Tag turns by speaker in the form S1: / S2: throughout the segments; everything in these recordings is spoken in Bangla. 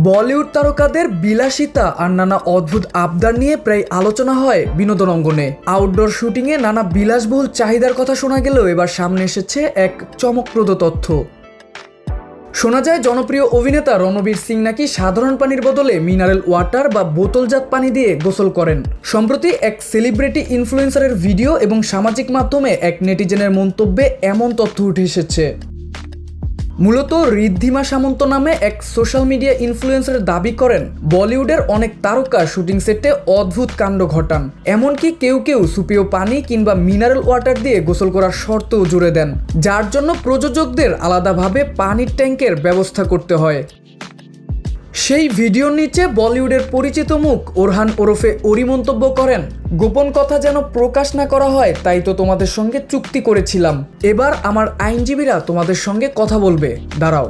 S1: বলিউড তারকাদের বিলাসিতা আর নানা অদ্ভুত আবদার নিয়ে প্রায় আলোচনা হয় বিনোদন অঙ্গনে। আউটডোর শুটিংয়ে নানা বিলাসবহুল চাহিদার কথা শোনা গেলেও এবার সামনে এসেছে এক চমকপ্রদ তথ্য। শোনা যায় জনপ্রিয় অভিনেতা রণবীর সিং নাকি সাধারণ পানির বদলে মিনারেল ওয়াটার বা বোতলজাত পানি দিয়ে গোসল করেন। সম্প্রতি এক সেলিব্রিটি ইনফ্লুয়েন্সারের ভিডিও এবং সামাজিক মাধ্যমে এক নেটিজেনের মন্তব্যে এমন তথ্য উঠে এসেছে। মূলত ঋদ্ধিমা সামন্ত নামে এক সোশ্যাল মিডিয়া ইনফ্লুয়েন্সার দাবি করেন বলিউডের অনেক তারকা শুটিং সেটে অদ্ভুত কাণ্ড ঘটান, এমনকি কেউ কেউ সুপেয় পানি কিংবা মিনারেল ওয়াটার দিয়ে গোসল করার শর্তও জুড়ে দেন, যার জন্য প্রযোজকদের আলাদাভাবে পানির ট্যাঙ্কের ব্যবস্থা করতে হয়। সেই ভিডিওর নিচে বলিউডের পরিচিত মুখ ওরহান ওরফে ওরি মন্তব্য করেন, গোপন কথা যেন প্রকাশ না করা হয়, তাই তো তোমাদের সঙ্গে চুক্তি করেছিলাম। এবার আমার আইনজীবীরা তোমাদের সঙ্গে কথা বলবে, দাঁড়াও।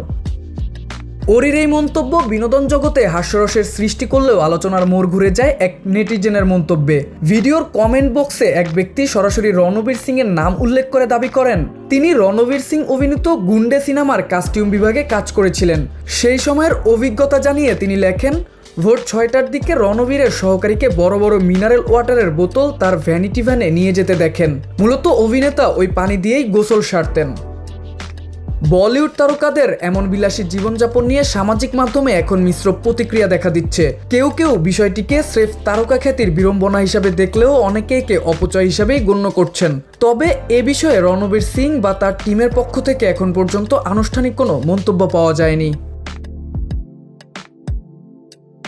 S1: ওরির এই মন্তব্য বিনোদন জগতে হাস্যরসের সৃষ্টি করলেও আলোচনার মোড় ঘুরে যায় এক নেটিজেনের মন্তব্যে। ভিডিওর কমেন্ট বক্সে এক ব্যক্তি সরাসরি রণবীর সিং এর নাম উল্লেখ করে দাবি করেন তিনি রণবীর সিং অভিনীত গুন্ডে সিনেমার কাস্টিউম বিভাগে কাজ করেছিলেন। সেই সময়ের অভিজ্ঞতা জানিয়ে তিনি লেখেন, ভোর 6টার দিকে রণবীরের সহকারীকে বড় বড় মিনারেল ওয়াটারের বোতল তার ভ্যানিটি ভ্যানে নিয়ে যেতে দেখেন। মূলত অভিনেতা ওই পানি দিয়েই গোসল সারতেন। বলিউড তারকাদের এমন বিলাসী জীবনযাপন নিয়ে সামাজিক মাধ্যমে এখন মিশ্র প্রতিক্রিয়া দেখা দিচ্ছে। কেউ কেউ বিষয়টিকে স্রেফ তারকা খ্যাতির বিড়ম্বনা হিসাবে দেখলেও অনেকে একে অপচয় হিসাবেই গণ্য করছেন। তবে এ বিষয়ে রণবীর সিং বা তার টিমের পক্ষ থেকে এখন পর্যন্ত আনুষ্ঠানিক কোনো মন্তব্য পাওয়া যায়নি।